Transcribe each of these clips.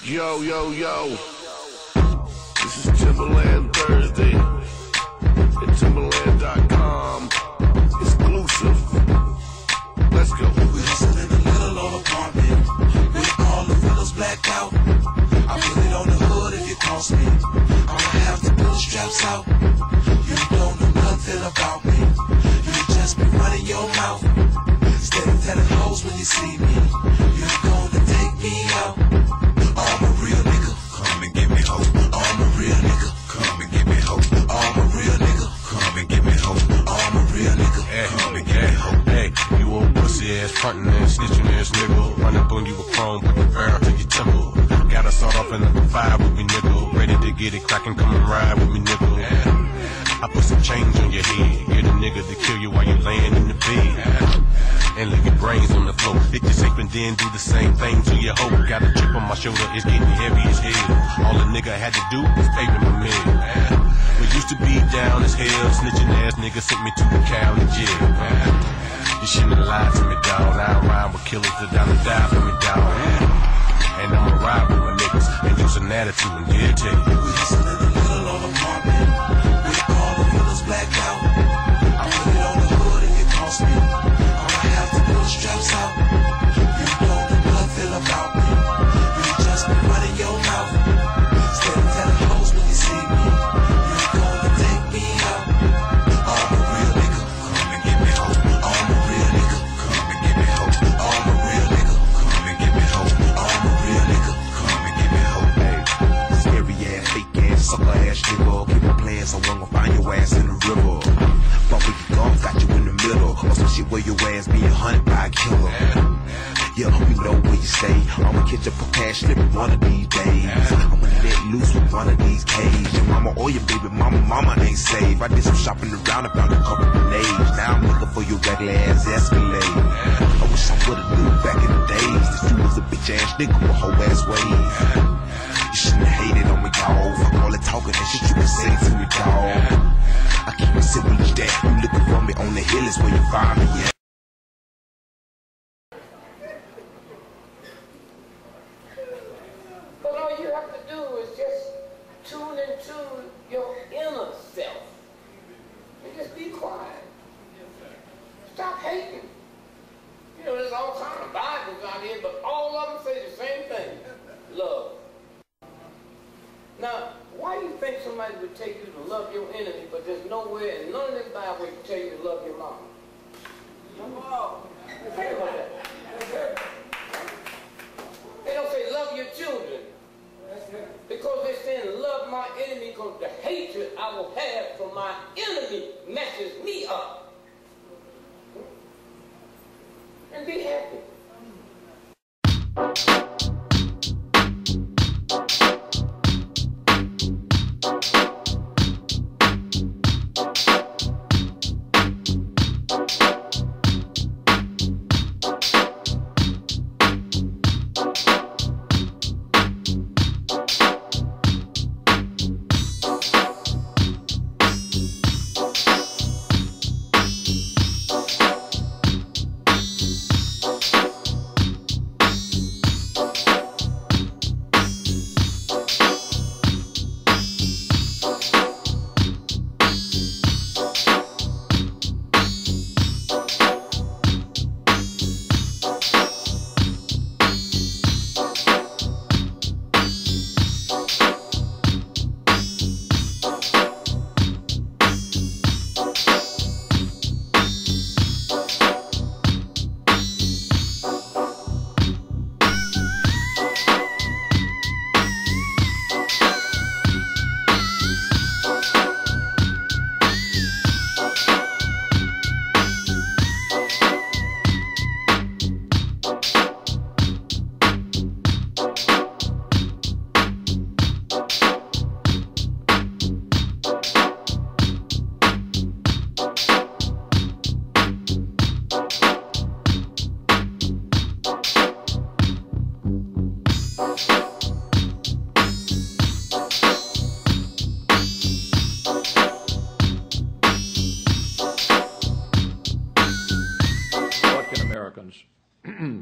Yo, yo, yo. This is Timberland Thursday at Timberland.com. Exclusive. Let's go. We hustle in a little old apartment with all the windows blacked out. I put it on the hood if it costs me. I'ma have to pull the straps out. You don't know nothing about me. You just be running your mouth. Steady telling hoes when you see me. You gonna take me out. I'm a real nigga. Come and get me hoe. I'm a real nigga. Come and get me hoe. I'm a real nigga. Come and get me hoe. I'm a real nigga. Come and get me hoe. Hey, you old pussy ass frontin' and snitching ass nigga. Run up on you with chrome, put the barrel to your temple. Gotta start off in the 5 with me, nigga. Ready to get it crackin', come and ride with me, nigga. I put some change on your head. Get a nigga to kill you while you layin' in the bed. And leave your brains on the floor. Hit your safe and then do the same thing to your hoe. Got a chip on my shoulder, it's getting heavy as hell. All a nigga had to do was pay me my meal. We used to be down as hell. Snitching ass nigga sent me to the county jail. You shouldn't have lied to me, dawg. I rhyme with killers that down to die for me, dawg. And I'ma ride with my niggas and use an attitude and get to you. We hustle in a little old apartment with all the windows blacked out. I put it on the hood if it costs me. I'ma have to pull the straps out. You don't know nothing about me. You just be running your mouth. Steady telling hoes when you see me. You gonna take me out. I'm a real nigga. Come and get me hoe. I'm a real nigga. Come and get me hoe. I'm a real nigga. Come and get me hoe. I'm a real nigga. Come and get me hoe. Hey, scary ass, fake ass, sucker ass nigga. Keep on playing, so I'm gonna find your ass in the river. But where you gone, got you in the middle. Or some shit where your ass being hunted by a killer. Yeah, we know where you stay. I'ma catch up for cash slipping one of these days. I'ma let loose with one of these cages. Your mama or your baby mama ain't safe. I did some shopping around and found a couple grenades. Now I'm looking for your regular ass Escalade. I wish I would've knew back in the days that you was a bitch ass nigga with whole ass ways. You shouldn't have hated on me, dawg. Fuck all that talking and shit you can say to me, dawg. I keep it simple as that. You looking for me on the hill is where you find me, yeah. But all you have to do is just tune into your inner self. And just be quiet. Stop hating. You know, there's all kinds of Bibles out here, but all of them say the same thing. Love. Now, why do you think somebody would tell you to love your enemy, but there's nowhere in none of this Bible where you tell you to love your mom? Think about that. They don't say love your children. Because they're saying love my enemy, because the hatred I will have for my enemy messes me up. And be happy.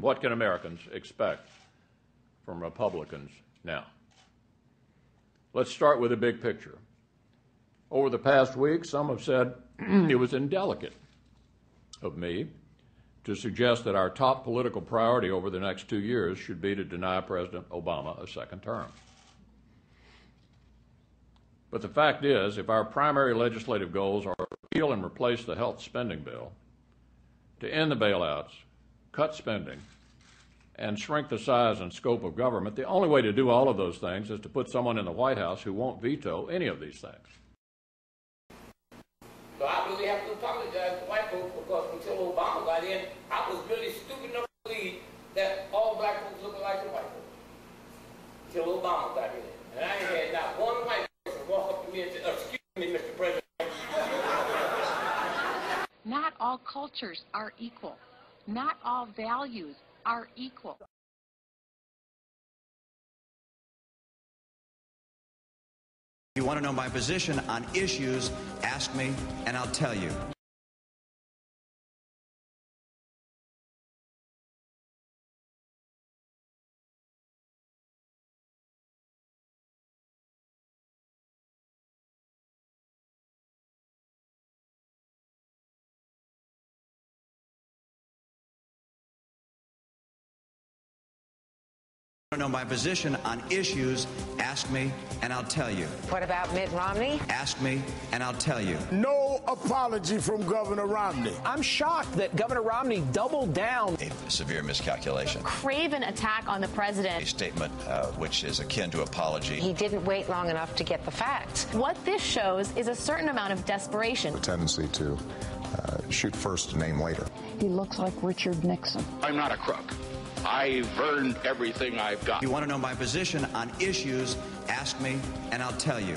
What can Americans expect from Republicans Now, let's start with the big picture. Over the past week, some have said it was indelicate of me to suggest that our top political priority over the next 2 years should be to deny President Obama a second term. But the fact is, if our primary legislative goals are to repeal and replace the health spending bill, to end the bailouts, cut spending, and shrink the size and scope of government, the only way to do all of those things is to put someone in the White House who won't veto any of these things. So I really have to apologize to white folks because until Obama got in, I was really stupid enough to believe that all black folks look alike to white folks. Until Obama got in. And I ain't had not one white person walk up to me and say, "Excuse me, Mr. President." Not all cultures are equal. Not all values are equal. If you want to know my position on issues, ask me and I'll tell you. To know my position on issues, ask me and I'll tell you. What about Mitt Romney? Ask me and I'll tell you. No apology from Governor Romney. I'm shocked that Governor Romney doubled down. A severe miscalculation. Craven attack on the president. A statement which is akin to apology. He didn't wait long enough to get the facts. What this shows is a certain amount of desperation. A tendency to shoot first, name later. He looks like Richard Nixon. I'm not a crook. I've earned everything I've got. If you want to know my position on issues, ask me and I'll tell you.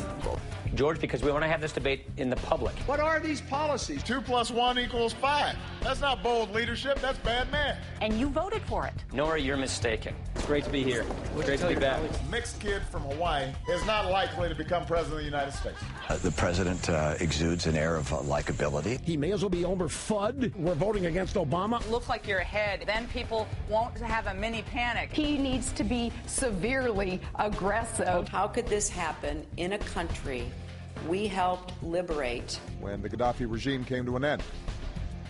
George, because we want to have this debate in the public. What are these policies? 2 + 1 = 5. That's not bold leadership. That's bad math. And you voted for it. Nora, you're mistaken. It's great to be here. Great to be back. Mixed kid from Hawaii is not likely to become president of the United States. The president exudes an air of likability. He may as well be Elmer Fudd. We're voting against Obama. Look like you're ahead. Then people won't have a mini panic. He needs to be severely aggressive. How could this happen in a country we helped liberate? When the Gaddafi regime came to an end,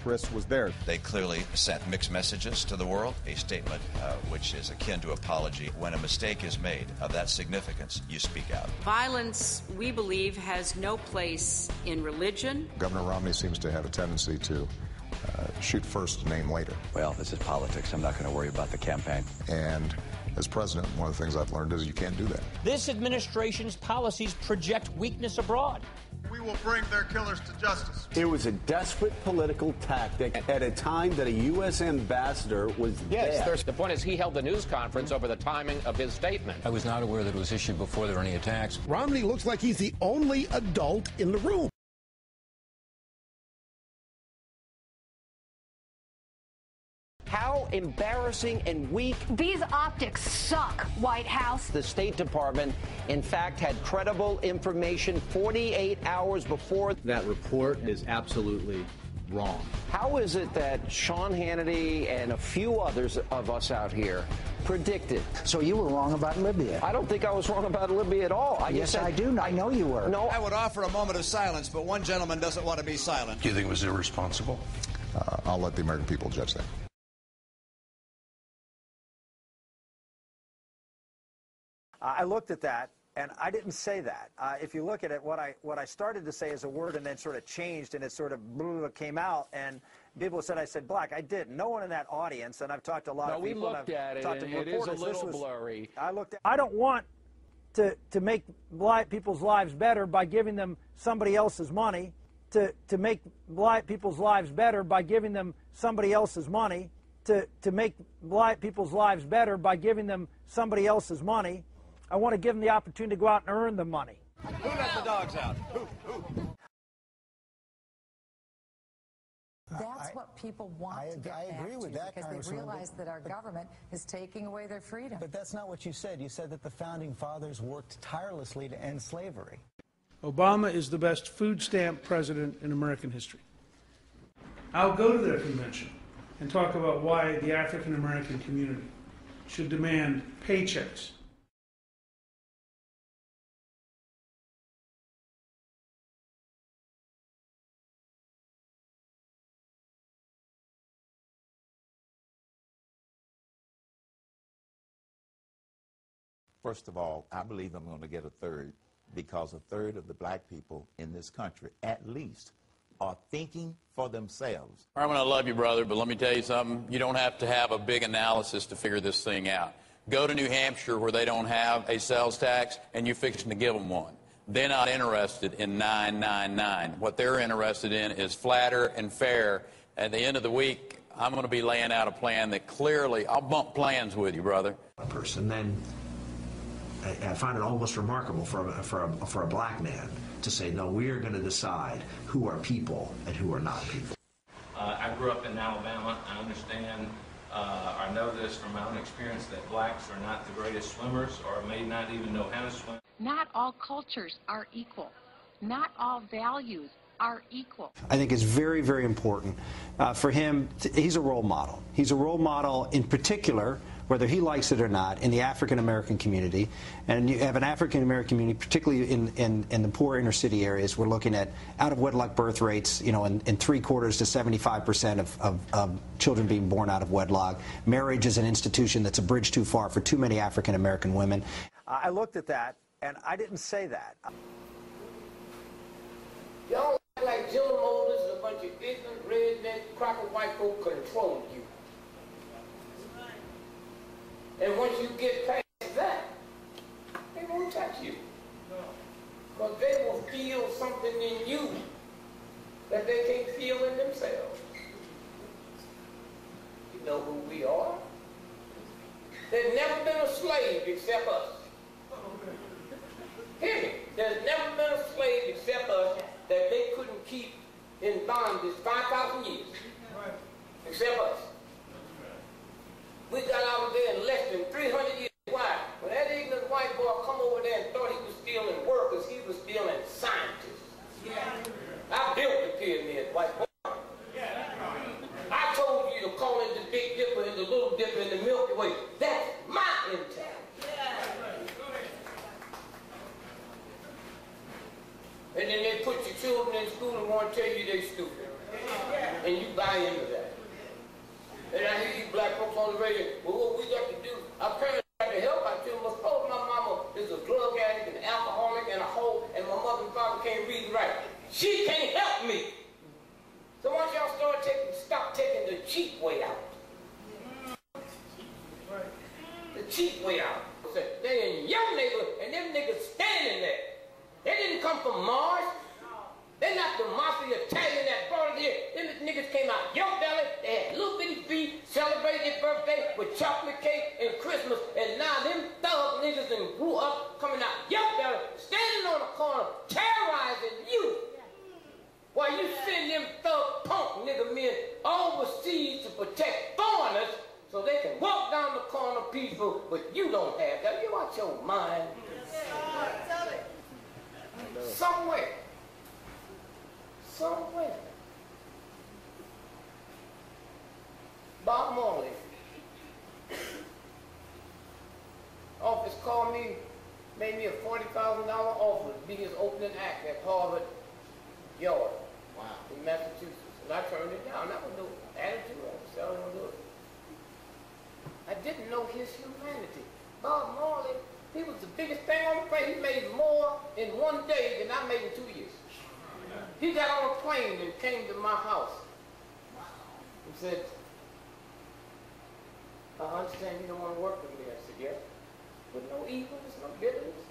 Chris was there. They clearly sent mixed messages to the world. A statement which is akin to apology. When a mistake is made of that significance, you speak out. Violence, we believe, has no place in religion. Governor Romney seems to have a tendency to shoot first, name later. Well, this is politics. I'm not going to worry about the campaign. And as president, one of the things I've learned is you can't do that. This administration's policies project weakness abroad. We will bring their killers to justice. It was a desperate political tactic at a time that a U.S. ambassador was there. The point is he held the news conference over the timing of his statement. I was not aware that it was issued before there were any attacks. Romney looks like he's the only adult in the room. How embarrassing and weak. These optics suck, White House. The State Department, in fact, had credible information 48 hours before. That report is absolutely wrong. How is it that Sean Hannity and a few others of us out here predicted? So you were wrong about Libya. I don't think I was wrong about Libya at all. Yes, I do. I know you were. No. I would offer a moment of silence, but one gentleman doesn't want to be silent. Do you think it was irresponsible? I'll let the American people judge that. I looked at that, and I didn't say that. If you look at it, what I started to say is a word and then sort of changed, and it sort of came out, and people said I said black. I didn't. No one in that audience, and I've talked to a lot of people. We looked at it, and it is a little blurry. I don't want to make black people's lives better by giving them somebody else's money, to make black people's lives better by giving them somebody else's money, to make black people's lives better by giving them somebody else's money. I want to give them the opportunity to go out and earn the money. Who let the dogs out? Who? That's what people want to get back to, because they realize that our government is taking away their freedom. But that's not what you said. You said that the Founding Fathers worked tirelessly to end slavery. Obama is the best food stamp president in American history. I'll go to their convention and talk about why the African American community should demand paychecks First of all, I believe I'm going to get a third because a third of the black people in this country, at least, are thinking for themselves. I'm going to love you, brother, but let me tell you something. You don't have to have a big analysis to figure this thing out. Go to New Hampshire where they don't have a sales tax, and you're fixing to give them one. They're not interested in 999. What they're interested in is flatter and fair. At the end of the week, I'm going to be laying out a plan that clearly, I'll bump plans with you, brother. Then I find it almost remarkable for a black man to say, no, we are going to decide who are people and who are not people. I grew up in Alabama. I understand, I know this from my own experience, that blacks are not the greatest swimmers or may not even know how to swim. Not all cultures are equal. Not all values are equal. I think it's very, very important for him. He's a role model. He's a role model in particular, whether he likes it or not, in the African-American community. And you have an African-American community, particularly in the poor inner city areas. We're looking at out-of-wedlock birth rates, you know, in 3/4 to 75% of children being born out of wedlock. Marriage is an institution that's a bridge too far for too many African-American women. I looked at that, and I didn't say that. Y'all act like General Motors and a bunch of ignorant, redneck, cracker white folk control you. And once you get past that, they won't touch you. Because they will feel something in you that they can't feel in themselves. You know who we are? There's never been a slave except us. Hear me. There's never been a slave except us that they couldn't keep in bondage 5,000 years. Except us. We got out of there in less than 300 years. Why? When that ignorant white boy come over there and thought he was stealing workers, he was stealing scientists. I built the pyramid, white boy. I told you to call it the Big Dipper and the Little Dipper and the Milky Way. That's my intel. And then they put your children in school and want to tell you they're stupid. And you buy into that. And I hear you black folks on the radio, well, what we got to do, our parents got to help our children. Suppose my mama is a drug addict, an alcoholic, and a hoe, and my mother and father can't read and write. She can't help me. So once y'all stop taking the cheap way out. The cheap way out. They in your neighborhood, and them niggas standing there. They didn't come from Mars. They're not the mafia Italian that brought it here. Them niggas came out your belly. They had little bitty feet, celebrated their birthday with chocolate cake and Christmas. And now them thug niggas and grew up coming out your belly, standing on the corner, terrorizing you. While you send them thug punk nigga men overseas to protect foreigners so they can walk down the corner peaceful, but you don't have that. You out your mind. Somewhere. Bob Marley. Office called me, made me a $40,000 offer to be his opening act at Harvard Yard in Massachusetts. And I turned it down. That was no attitude. I said I don't want to do it. I didn't know his humanity. Bob Marley, he was the biggest thing on the planet. He made more in one day than I made in 2 years. He got on a plane and came to my house. He said, I understand you don't want to work with me. I said, yeah. With no evilness, no bitterness.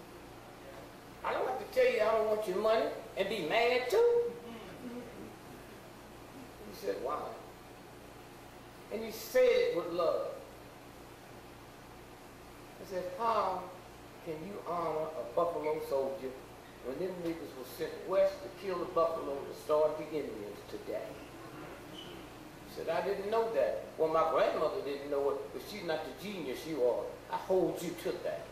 I don't have to tell you I don't want your money and be mad too. He said, why? And he said it with love. I said, how can you honor a buffalo soldier when them niggas were sent west to kill the buffalo to starve the Indians today? He said, I didn't know that. Well, my grandmother didn't know it, but she's not the genius you are. I hold you to that.